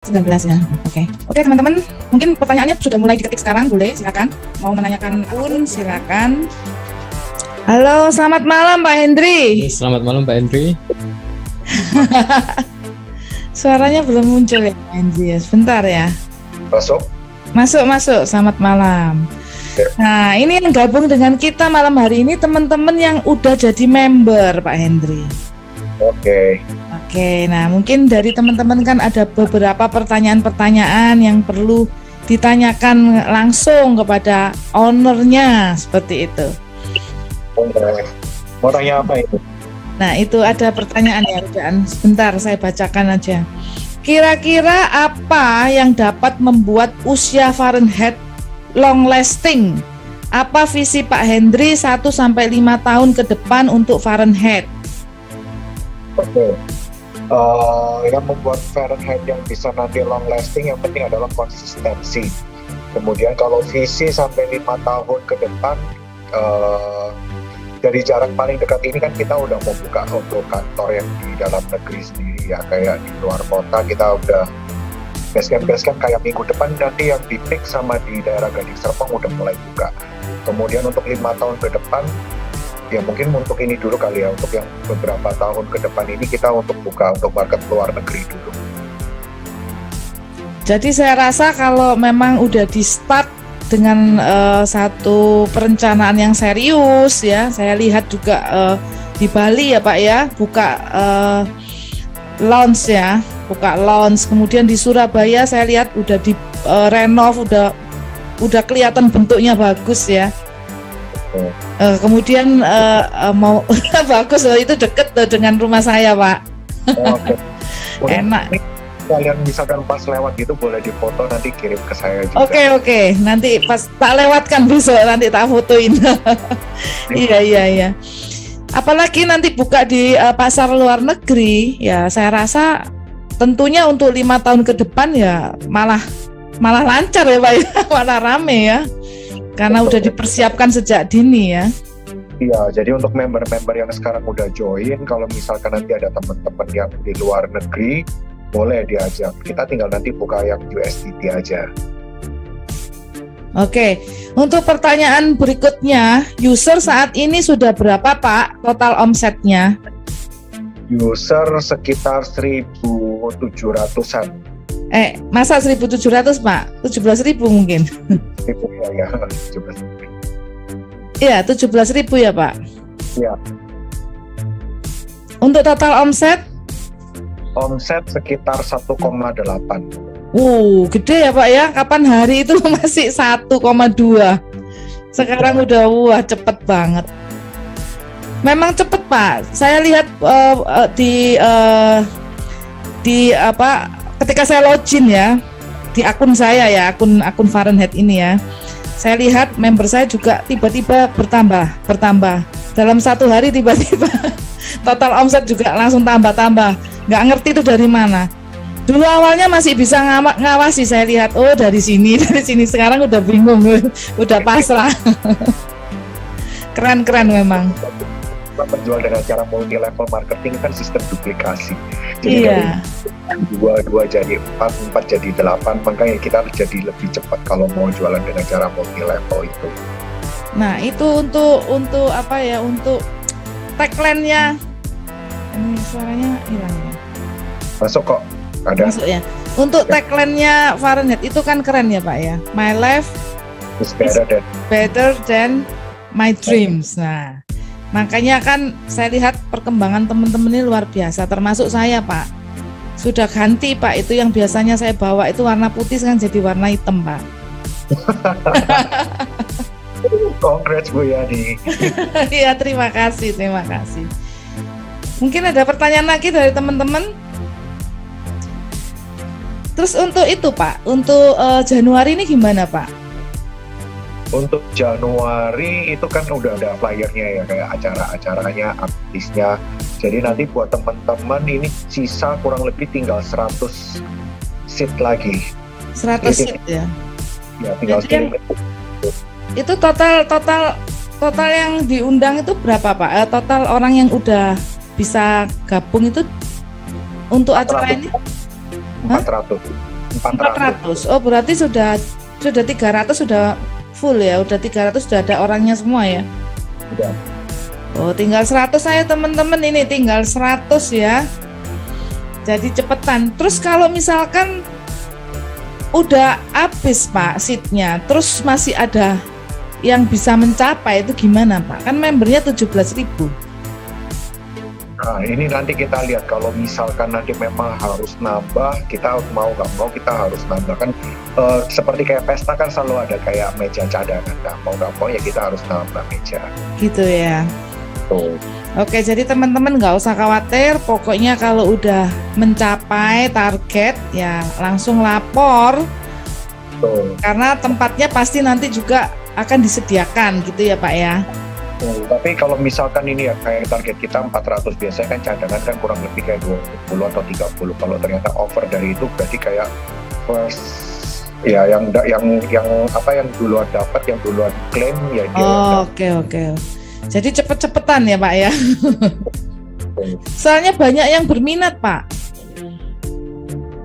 19 ya. Oke. Oke teman-teman, mungkin pertanyaannya sudah mulai diketik sekarang, boleh silakan. Mau menanyakan pun silakan. Halo, selamat malam Pak Hendri. Selamat malam Pak Hendri. Suaranya belum muncul ya Pak Hendri ya. Sebentar ya. Masuk. Selamat malam. Nah, ini yang gabung dengan kita malam hari ini teman-teman yang udah jadi member Pak Hendri. Oke, nah mungkin dari teman-teman kan ada beberapa pertanyaan-pertanyaan yang perlu ditanyakan langsung kepada ownernya seperti itu. Mau tanya apa itu? Nah itu ada pertanyaan ya, udah sebentar saya bacakan aja. Kira-kira apa yang dapat membuat usia Fahrenheit long lasting? Apa visi Pak Hendri 1-5 tahun ke depan untuk Fahrenheit? Yang membuat Fahrenheit yang bisa nanti long lasting yang penting adalah konsistensi. Kemudian kalau visi sampai 5 tahun ke depan, dari jarak paling dekat ini kan kita udah mau buka untuk kantor yang di dalam negeri sendiri ya, kayak di luar kota kita udah basecamp kayak minggu depan nanti yang di Pik sama di daerah Gading Serpong udah mulai buka. Kemudian untuk 5 tahun ke depan ya mungkin untuk ini dulu kali ya, untuk yang beberapa tahun ke depan ini kita untuk buka untuk market luar negeri dulu. Jadi saya rasa kalau memang udah di start dengan satu perencanaan yang serius ya, saya lihat juga di Bali ya Pak ya, buka lounge ya, kemudian di Surabaya saya lihat udah di renov, udah kelihatan bentuknya bagus ya. Kemudian mau bagus loh, itu deket loh dengan rumah saya Pak. Enak. Kalian misalkan pas lewat gitu boleh difoto nanti kirim ke saya juga. Oke. Nanti pas tak lewatkan besok nanti tak fotoin. Iya. Apalagi nanti buka di pasar luar negeri ya, saya rasa tentunya untuk 5 tahun ke depan ya malah lancar ya Pak ya, malah rame ya. Karena udah dipersiapkan sejak dini ya. Iya, jadi untuk member-member yang sekarang udah join, kalau misalkan nanti ada teman-teman yang di luar negeri, boleh diajak. Kita tinggal nanti buka yang USDT aja. Oke, untuk pertanyaan berikutnya, user saat ini sudah berapa Pak total omsetnya? User sekitar 1.700-an. Masa 1.700 Pak? 17.000 mungkin? Ya, 17.000. Iya, 17.000 ya Pak? Iya. Untuk total omset? Omset sekitar 1,8. Gede ya Pak ya. Kapan hari itu masih 1,2. Sekarang udah cepet banget. Memang cepet Pak. Saya lihat ketika saya login ya di akun saya ya, akun Fahrenheit ini ya. Saya lihat member saya juga tiba-tiba bertambah. Dalam satu hari tiba-tiba total omset juga langsung tambah. Nggak ngerti itu dari mana. Dulu awalnya masih bisa ngawasi, saya lihat dari sini. Sekarang udah bingung, udah pasrah. Keren memang. Menjual dengan cara multi level marketing kan sistem duplikasi. Jadi iya. Dari 2 jadi 4 jadi 8, makanya kita harus jadi lebih cepat kalau mau jualan dengan cara multi level itu. Nah itu untuk apa ya, untuk tagline-nya. Ini suaranya hilang ya. Masuk kok, ada. Masuk ya. Untuk tagline-nya Fahrenheit itu kan keren ya Pak ya. My life is better than my dreams. Nah, makanya kan saya lihat perkembangan teman-teman ini luar biasa, termasuk saya Pak. Sudah ganti Pak, itu yang biasanya saya bawa itu warna putih sekarang jadi warna hitam Pak. Congrats Bu Yani. Iya, terima kasih. Mungkin ada pertanyaan lagi dari teman-teman. Terus untuk itu Pak, untuk Januari ini gimana Pak? Untuk Januari itu kan udah ada flyernya ya, kayak acara-acaranya, artisnya. Jadi nanti buat teman-teman ini sisa kurang lebih tinggal 100 seat lagi. 100 seat ya? Ya, tinggal kirim. Itu total yang diundang itu berapa Pak? Total orang yang udah bisa gabung itu untuk acara ini? 400. 400. 400. Oh, berarti sudah 300 sudah full ya. Udah 300 sudah ada orangnya semua ya. Udah. Oh, tinggal 100 saya teman-teman, ini tinggal 100 ya. Jadi cepetan. Terus kalau misalkan udah habis Pak seatnya, terus masih ada yang bisa mencapai, itu gimana Pak? Kan membernya 17.000. Nah, ini nanti kita lihat kalau misalkan nanti memang harus nambah, kita mau nggak mau kita harus nambah kan, seperti kayak pesta kan selalu ada kayak meja cadangan, nah, mau nggak mau ya kita harus nambah meja. Gitu ya. Tuh. Oke, jadi teman-teman nggak usah khawatir, pokoknya kalau udah mencapai target ya langsung lapor, Tuh. karena tempatnya pasti nanti juga akan disediakan gitu ya Pak ya. Tapi kalau misalkan ini ya kayak target kita 400, biasanya kan cadangan kan kurang lebih kayak 20 atau 30. Kalau ternyata over dari itu berarti kayak first ya yang duluan dapat, yang duluan klaim ya dia. Oh, oke. Jadi cepet-cepetan ya Pak ya. Soalnya banyak yang berminat Pak.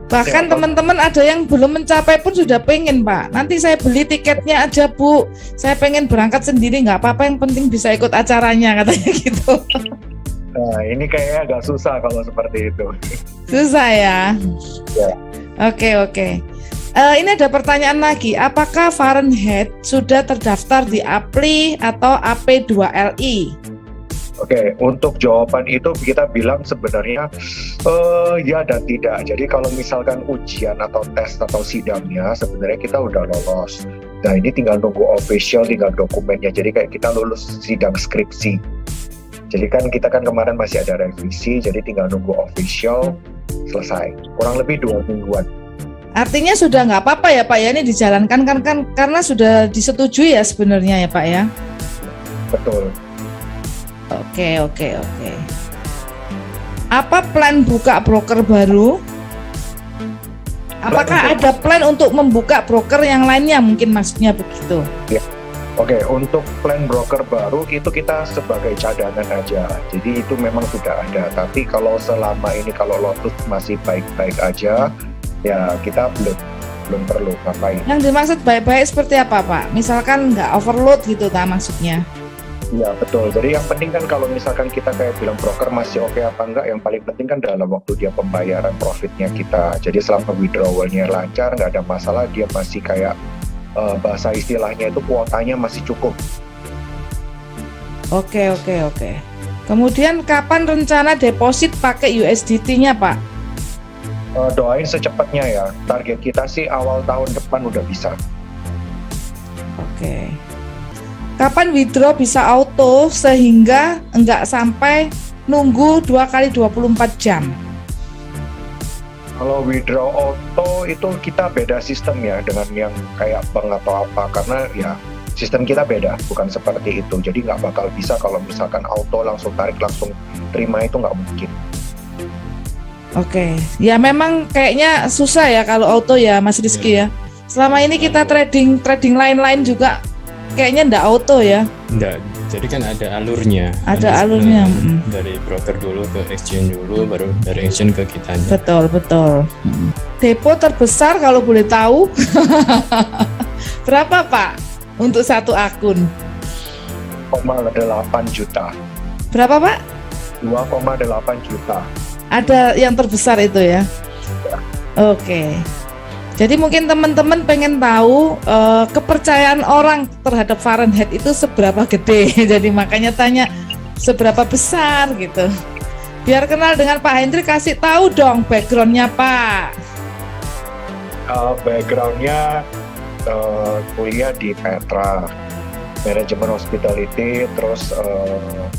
Bahkan Ya, teman-teman ada yang belum mencapai pun sudah pengen Pak. Nanti saya beli tiketnya aja Bu. Saya pengen berangkat sendiri, nggak apa-apa, yang penting bisa ikut acaranya katanya gitu. Nah, ini kayaknya agak susah kalau seperti itu. Susah ya. Ya. Oke. Ini ada pertanyaan lagi. Apakah Fahrenheit sudah terdaftar di APLI atau AP2LI? Oke, untuk jawaban itu kita bilang sebenarnya ya dan tidak. Jadi kalau misalkan ujian atau tes atau sidangnya sebenarnya kita udah lolos. Nah ini tinggal nunggu official, tinggal dokumennya. Jadi kayak kita lulus sidang skripsi. Jadi kan kita kan kemarin masih ada revisi, jadi tinggal nunggu official selesai. Kurang lebih 2 mingguan. Artinya sudah nggak apa-apa ya Pak ya, ini dijalankan kan karena sudah disetujui ya sebenarnya ya Pak ya. Betul. Oke. Apa plan buka broker baru? Apakah ada plan untuk membuka broker yang lainnya, mungkin maksudnya begitu? Oke, untuk plan broker baru itu kita sebagai cadangan aja. Jadi itu memang sudah ada. Tapi kalau selama ini kalau Lotus masih baik-baik aja, ya kita belum perlu ngapain. Yang dimaksud baik-baik seperti apa Pak? Misalkan nggak overload gitu tak maksudnya? Iya betul. Jadi yang penting kan kalau misalkan kita kayak bilang broker masih oke apa enggak, yang paling penting kan dalam waktu dia pembayaran profitnya kita. Jadi selama withdrawalnya lancar, nggak ada masalah, dia masih kayak bahasa istilahnya itu kuotanya masih cukup. Oke. Kemudian kapan rencana deposit pakai USDT-nya Pak? Doain secepatnya ya. Target kita sih awal tahun depan udah bisa. Oke. Kapan withdraw bisa auto sehingga enggak sampai nunggu 2 kali 24 jam? Kalau withdraw auto itu kita beda sistem ya dengan yang kayak bank atau apa, karena ya sistem kita beda, bukan seperti itu. Jadi nggak bakal bisa kalau misalkan auto langsung tarik langsung terima, itu nggak mungkin. Oke, ya memang kayaknya susah ya kalau auto ya Mas Rizky ya. Selama ini kita trading lain-lain juga kayaknya ndak auto ya. Enggak, jadi kan ada alurnya. Ada alurnya. Dari broker dulu ke exchange dulu, baru dari exchange ke kitanya. Betul. Depo terbesar kalau boleh tahu berapa Pak untuk satu akun? 2,8 juta. Berapa Pak? 2,8 juta. Ada yang terbesar itu ya? Oke. Jadi mungkin teman-teman pengen tahu kepercayaan orang terhadap Fahrenheit itu seberapa gede. Jadi makanya tanya seberapa besar gitu. Biar kenal dengan Pak Hendri, kasih tahu dong backgroundnya Pak. Backgroundnya kuliah di Petra, manajemen hospitality, terus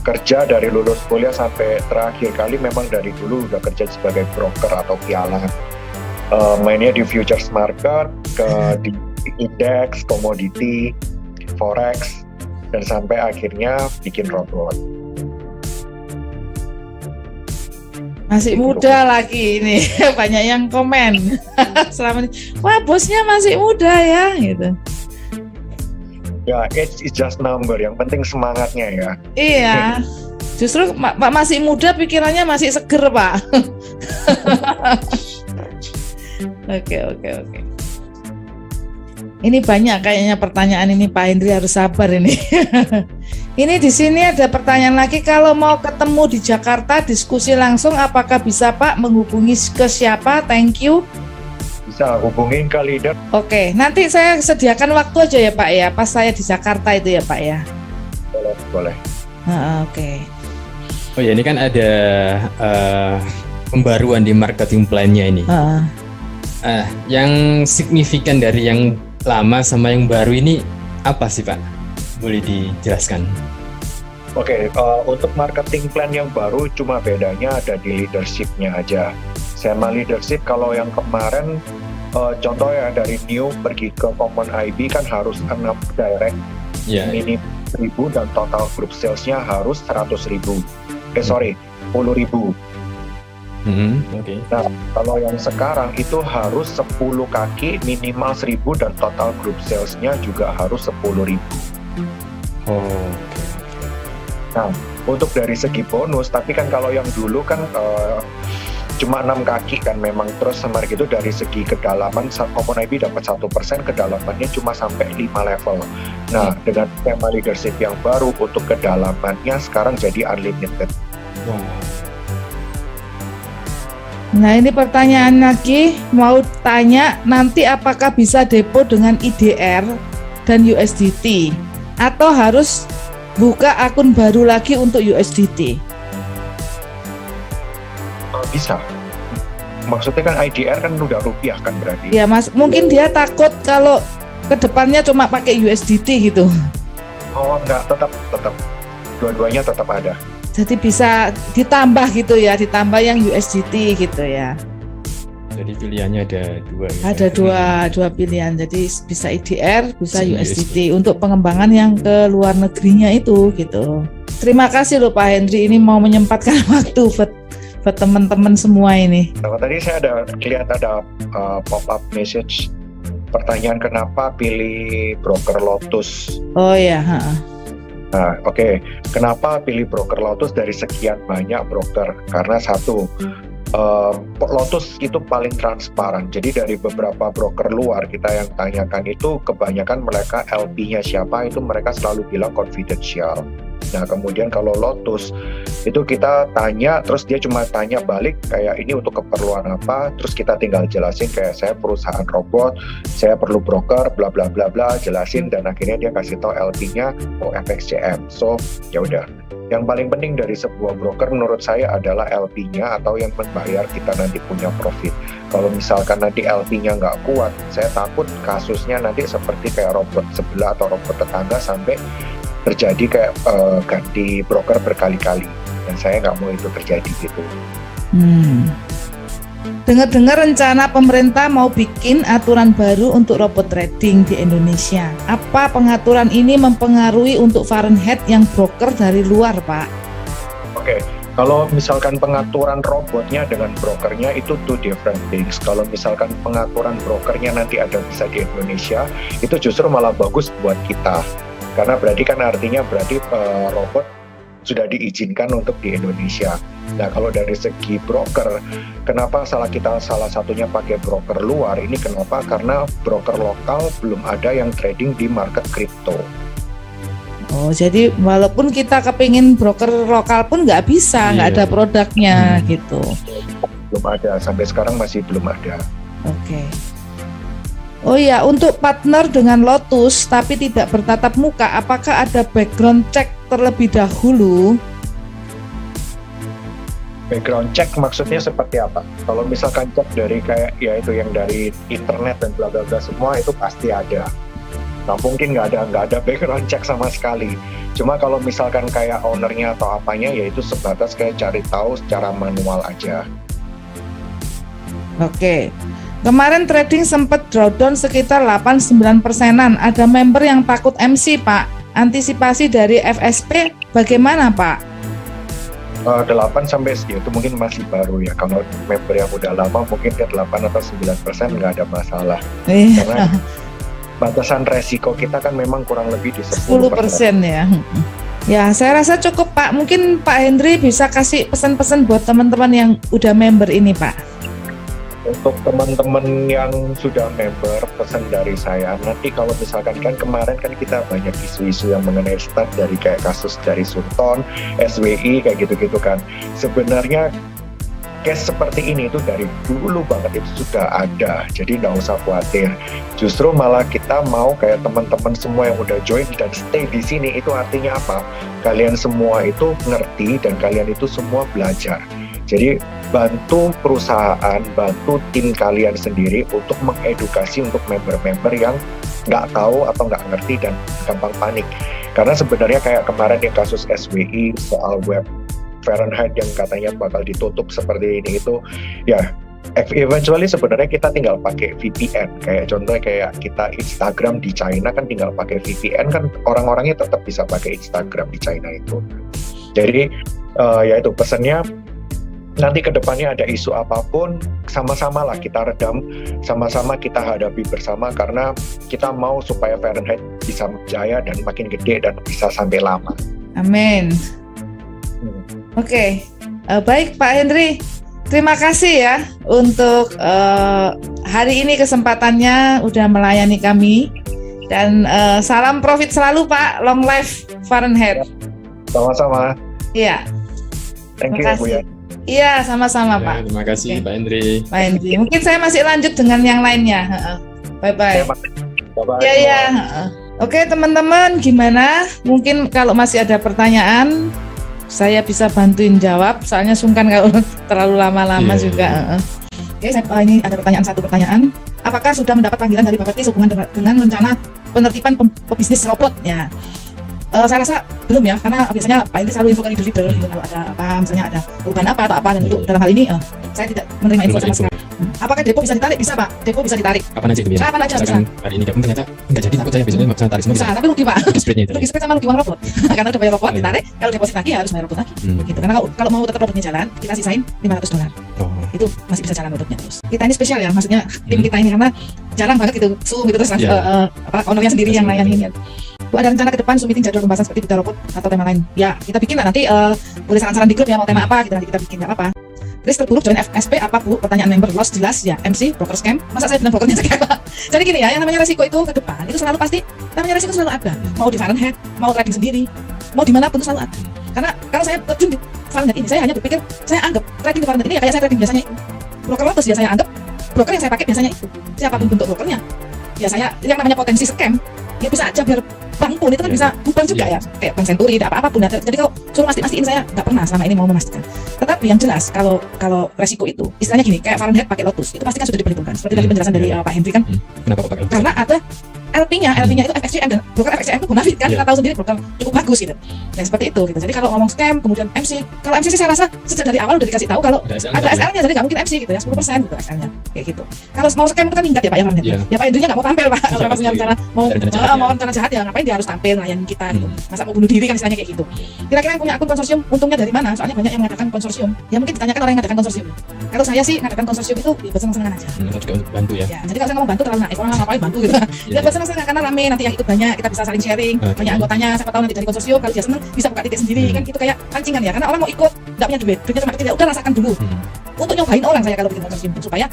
kerja dari lulus kuliah sampai terakhir kali memang dari dulu udah kerja sebagai broker atau pialang. Mainnya di futures market, di indeks, komoditi, forex, dan sampai akhirnya bikin robot. Masih muda lagi ini, banyak yang komen. Selama ini, wah bosnya masih muda ya, gitu. Ya, age is just number. Yang penting semangatnya ya. Iya, justru Pak masih muda, pikirannya masih seger Pak. Oke. Ini banyak kayaknya pertanyaan ini, Pak Hendri harus sabar ini. Ini di sini ada pertanyaan lagi, kalau mau ketemu di Jakarta diskusi langsung apakah bisa Pak, menghubungi ke siapa? Thank you. Bisa hubungin ke leader. Oke, nanti saya sediakan waktu aja ya Pak ya, pas saya di Jakarta itu ya Pak ya. Boleh. Oke. Oh ya, ini kan ada pembaruan di marketing plan-nya ini. Yang signifikan dari yang lama sama yang baru ini apa sih Pak? Boleh dijelaskan? Oke, untuk marketing plan yang baru cuma bedanya ada di leadership-nya aja. Sama leadership kalau yang kemarin contoh ya dari new pergi ke common IB kan harus 6 direct, minim 1.000 dan total group sales-nya harus 100.000. 10.000. Oke. Nah, kalau yang sekarang itu harus 10 kaki minimal 1.000 dan total group sales-nya juga harus 10.000. Oke. Nah, untuk dari segi bonus, tapi kan kalau yang dulu kan cuma 6 kaki kan memang terus sama gitu dari segi kedalaman Common IB dapat 1%, kedalamannya cuma sampai 5 level. Nah, dengan tema leadership yang baru untuk kedalamannya sekarang jadi unlimited. Nah ini pertanyaan lagi, mau tanya nanti apakah bisa depo dengan IDR dan USDT atau harus buka akun baru lagi untuk USDT? Bisa. Maksudnya kan IDR kan udah rupiah kan berarti? Ya Mas, mungkin dia takut kalau kedepannya cuma pakai USDT gitu. Oh enggak, tetap dua-duanya tetap ada. Jadi bisa ditambah gitu ya, ditambah yang USDT gitu ya. Jadi pilihannya ada dua. Ya? Ada dua pilihan, jadi bisa IDR, bisa USDT untuk pengembangan yang ke luar negerinya itu gitu. Terima kasih loh Pak Hendri, ini mau menyempatkan waktu buat teman-teman semua ini. Nah, tadi saya lihat ada pop-up message pertanyaan kenapa pilih broker Lotus. Oh ya. Nah, oke. Kenapa pilih broker Lotus dari sekian banyak broker? Karena satu, Lotus itu paling transparan. Jadi dari beberapa broker luar kita yang tanyakan itu kebanyakan mereka LP-nya siapa itu mereka selalu bilang confidential. Nah kemudian kalau Lotus itu kita tanya terus dia cuma tanya balik kayak ini untuk keperluan apa, terus kita tinggal jelasin kayak saya perusahaan robot, saya perlu broker bla bla bla bla, jelasin dan akhirnya dia kasih tahu LP-nya FXCM. So ya udah. Yang paling penting dari sebuah broker menurut saya adalah LP-nya atau yang membayar kita nanti punya profit. Kalau misalkan nanti LP-nya nggak kuat, saya takut kasusnya nanti seperti kayak robot sebelah atau robot tetangga sampai terjadi kayak ganti broker berkali-kali. Dan saya nggak mau itu terjadi gitu. Dengar-dengar rencana pemerintah mau bikin aturan baru untuk robot trading di Indonesia. Apa pengaturan ini mempengaruhi untuk Fahrenheit yang broker dari luar, Pak? Oke, kalau misalkan pengaturan robotnya dengan brokernya itu two different things. Kalau misalkan pengaturan brokernya nanti ada bisa di Indonesia, itu justru malah bagus buat kita. Karena berarti kan artinya berarti robot sudah diizinkan untuk di Indonesia. Nah kalau dari segi broker, kenapa salah satunya pakai broker luar? Ini kenapa? Karena broker lokal belum ada yang trading di market kripto. Oh, jadi walaupun kita kepingin broker lokal pun nggak bisa, nggak ada produknya gitu. Belum ada, sampai sekarang masih belum ada. Oke. Oh ya, untuk partner dengan Lotus tapi tidak bertatap muka, apakah ada background check terlebih dahulu? Background check maksudnya seperti apa? Kalau misalkan cek dari kayak ya itu yang dari internet dan bla bla bla semua itu pasti ada. Nah mungkin nggak ada background check sama sekali. Cuma kalau misalkan kayak ownernya atau apanya ya itu sebatas kayak cari tahu secara manual aja. Oke. Kemarin trading sempat drawdown sekitar 8-9%. Ada member yang takut MC, Pak. Antisipasi dari FSP bagaimana, Pak? 8 sampai itu mungkin masih baru ya. Kalau member yang udah lama mungkin dia 8 atau 9% nggak ada masalah. Karena batasan resiko kita kan memang kurang lebih di 10% ya. Ya, saya rasa cukup, Pak. Mungkin Pak Hendri bisa kasih pesan-pesan buat teman-teman yang udah member ini, Pak. Untuk teman-teman yang sudah member, pesan dari saya, nanti kalau misalkan kan kemarin kan kita banyak isu-isu yang mengenai start dari kayak kasus dari Sultan, SWI kayak gitu-gitu kan. Sebenarnya case seperti ini itu dari dulu banget itu sudah ada, jadi nggak usah khawatir. Justru malah kita mau kayak teman-teman semua yang udah join dan stay di sini, itu artinya apa? Kalian semua itu ngerti dan kalian itu semua belajar. Jadi bantu perusahaan, bantu tim kalian sendiri untuk mengedukasi untuk member-member yang nggak tahu atau nggak ngerti dan gampang panik. Karena sebenarnya kayak kemarin yang kasus SWI soal web Fahrenheit yang katanya bakal ditutup seperti ini itu, ya eventually sebenarnya kita tinggal pakai VPN. Kayak contohnya kayak kita Instagram di China kan tinggal pakai VPN kan, orang-orangnya tetap bisa pakai Instagram di China itu. Jadi ya itu pesannya, nanti ke depannya ada isu apapun, sama-sama lah kita redam, sama-sama kita hadapi bersama, karena kita mau supaya Fahrenheit bisa jaya dan makin gede dan bisa sampai lama. Amin. Oke. Baik Pak Henry, terima kasih ya untuk hari ini kesempatannya udah melayani kami, dan salam profit selalu Pak, long life Fahrenheit. Sama-sama. Iya. Thank you Bu ya. Iya, sama-sama Ya, Pak. terima kasih Pak Hendri. Pak Hendri. Mungkin saya masih lanjut dengan yang lainnya. Bye-bye. Bye-bye. Iya, iya. Oke, teman-teman, gimana? Mungkin kalau masih ada pertanyaan, saya bisa bantuin jawab. Soalnya sungkan kalau terlalu lama-lama juga. Oke, ini ada satu pertanyaan. Apakah sudah mendapat panggilan dari Bapak Tis hubungan dengan rencana penertiban pebisnis robot? Ya. Saya rasa belum ya, karena biasanya Pak Hendri selalu info ke leader gitu, kalau ada apa, misalnya ada perubahan apa atau apa, dan untuk dalam hal ini saya tidak menerima info sama sekali. Apakah depo bisa ditarik? Bisa Pak, depo bisa ditarik. Kapan aja itu biasa? Kapan aja bisa. Hari ini gabung ternyata nggak jadi, takut saya besoknya nggak bisa tarik semua. Bisa, tapi rugi Pak. Rugi spreadnya itu. Rugi spread sama rugi uang robot. Karena udah bayar robot ditarik, kalau deposit lagi ya harus bayar robot lagi. Gitu. Karena kalau mau tetap robotnya jalan, kita sisain $500. Itu masih bisa jalan robotnya terus. Kita ini spesial ya, maksudnya tim kita ini karena jarang banget gitu Zoom gitu, terus ownernya sendiri yang layanin ya. Bu, ada rencana ke depan Zoom meeting jadwal pembahasan seperti duta robot atau tema lain? Ya, kita bikin lah nanti, boleh saran-saran di grup ya, mau tema apa gitu, nanti kita bikin, nggak apa-apa. Risk terburuk join FSP apa Bu? Pertanyaan member loss jelas ya. MC broker scam. Masa saya bilang brokernya scam? Jadi gini ya, yang namanya resiko itu ke depan itu selalu pasti, namanya resiko selalu ada. Mau di Fahrenheit, mau trading sendiri, mau dimanapun itu selalu ada. Karena kalau saya terjun di Fahrenheit ini, saya hanya berpikir, saya anggap trading di Fahrenheit ini ya kayak saya trading biasanya itu. Broker lotus ya saya anggap, broker yang saya pakai biasanya itu. Siapapun bentuk brokernya, ya saya, yang namanya potensi scam, ya bisa aja biar bank pun itu kan bisa bubar juga ya, kayak Bank Senturi, apapun ya. Jadi kalau suruh mastiin saya nggak pernah selama ini mau memastikan. Tetapi yang jelas kalau resiko itu, istilahnya gini, kayak Fahrenheit pakai Lotus, itu pasti kan sudah diperhitungkan. Seperti tadi penjelasan dari Pak Hendri kan. Kenapa kok pakai Lotus? Karena ada LP-nya itu FXCM, dan broker FXCM itu bonafit kan, kita tahu sendiri broker cukup bagus gitu. Ya seperti itu gitu. Jadi kalau ngomong scam, kemudian MC, kalau MC sih saya rasa sejak dari awal udah dikasih tahu kalau ada SL-nya, jadi nggak mungkin MC gitu ya, 10% gitu SL-nya, kayak gitu. Kalau mau scam itu kan minggat ya Pak ya, ya Pak Hendrinya nggak mau tampil Pak, kalau pas rencana mau rencana jahat ya ngapain dia harus tampil ngelayanin kita gitu. Masa mau bunuh diri kan istilahnya kayak gitu. Kira-kira yang punya akun konsorsium untungnya dari mana? Soalnya banyak yang mengadakan konsorsium. Ya mungkin ditanyakan orang yang mengadakan konsorsium. Kalau saya sih mengadakan konsorsium itu ya bersenang-senang aja. Juga untuk bantu ya. Ya, jadi kalau saya mau bantu terlalu naif, orang ngapain bantu gitu. Ya bersenang-senang karena rame, nanti yang ikut banyak, kita bisa saling sharing, banyak anggotanya, siapa tahu nanti dari konsorsium kalau dia seneng bisa buka titik sendiri, kan gitu kayak pancingan ya. Karena orang mau ikut, nggak punya duitnya cuma kecil, udah rasakan dulu. Untuk nyobain orang saya kalau bikin konsorsium supaya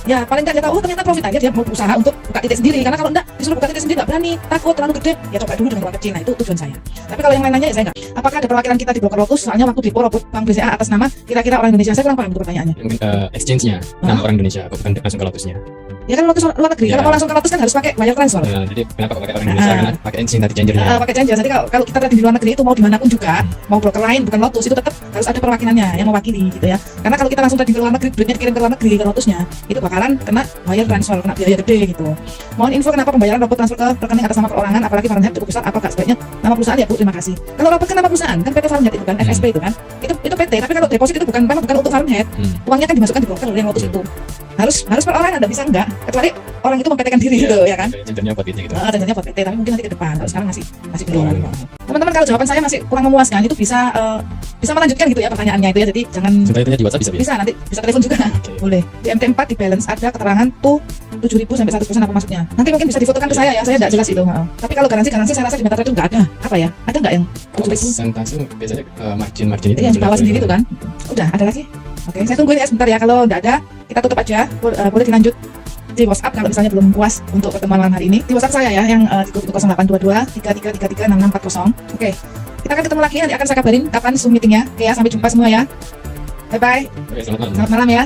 ya paling nggak dia tahu ternyata profit aja, dia mau berusaha untuk buka titik sendiri. Karena kalau enggak disuruh buka titik sendiri nggak berani, takut terlalu gede, ya coba dulu dengan uang kecil. Nah itu tujuan saya. Tapi kalau yang lain-lainnya ya saya nggak. Apakah ada perwakilan kita di broker Lotus? Soalnya waktu di robot Bank BCA atas nama kira-kira orang Indonesia, saya kurang paham itu pertanyaannya. Mungkin exchange-nya nama orang Indonesia, bukan langsung ke Lotusnya. Ya kan Lotus luar negeri, kalau mau langsung ke Lotus kan harus pakai wire transfer. Jadi kenapa kok pakai orang Indonesia? Karena pakai exchange tadi changernya. Pakai changer. Jadi kalau kita trading di luar negeri itu mau dimanapun juga, mau broker lain bukan Lotus, itu tetap harus ada perwakilannya yang mewakili gitu ya. Karena kalau kita langsung trading ke luar negeri, duitnya dikirim ke luar negeri ke Lotusnya, itu bakalan kena wire transfer, kena biaya gede gitu. Mohon info kenapa pembayaran robot transfer ke rekening atas nama perorangan, apalagi Fahrenheit cukup besar, apakah sebaiknya nama perusahaan ya Bu? Terima kasih. Kalau robot kan nama perusahaan, kan PT Fahrenheit itu kan, FSP itu kan, itu PT. Tapi kalau deposit itu bukan untuk Fahrenheit, uangnya kan dimasukkan di broker yang Lotus itu. Harus perorangan, Anda bisa enggak, kecuali orang itu mempetekan diri gitu ya kan. Changernya buat PT gitu. Changernya buat PT, tapi mungkin nanti ke depan. Kalau sekarang masih belum. Teman-teman, kalau jawaban saya masih kurang memuaskan, itu bisa melanjutkan gitu ya pertanyaannya itu ya. Jadi jangan sebenarnya di WhatsApp bisa nanti bisa telepon juga. Boleh. Di MT4 di balance ada keterangan tuh 7.000 sampai 100% apa maksudnya. Nanti mungkin bisa difotokan ke saya ya. Saya enggak jelas itu. Tapi kalau garansi saya rasa di MetaTrader itu enggak ada. Apa ya? Ada enggak yang 7.000? Persentase biasanya margin itu. Yang di bawah sendiri itu kan. Udah, ada lagi? Oke, saya tungguin ya sebentar ya. Kalau nggak ada, kita tutup aja. Boleh dilanjut di WhatsApp kalau misalnya belum puas untuk pertemuan malam hari ini. Di WhatsApp saya ya, yang di grup itu 0822 3333 6640. Oke, kita akan ketemu lagi, nanti akan saya kabarin kapan Zoom meetingnya. Oke ya, sampai jumpa semua ya. Bye-bye. Oke, selamat malam. Selamat malam ya.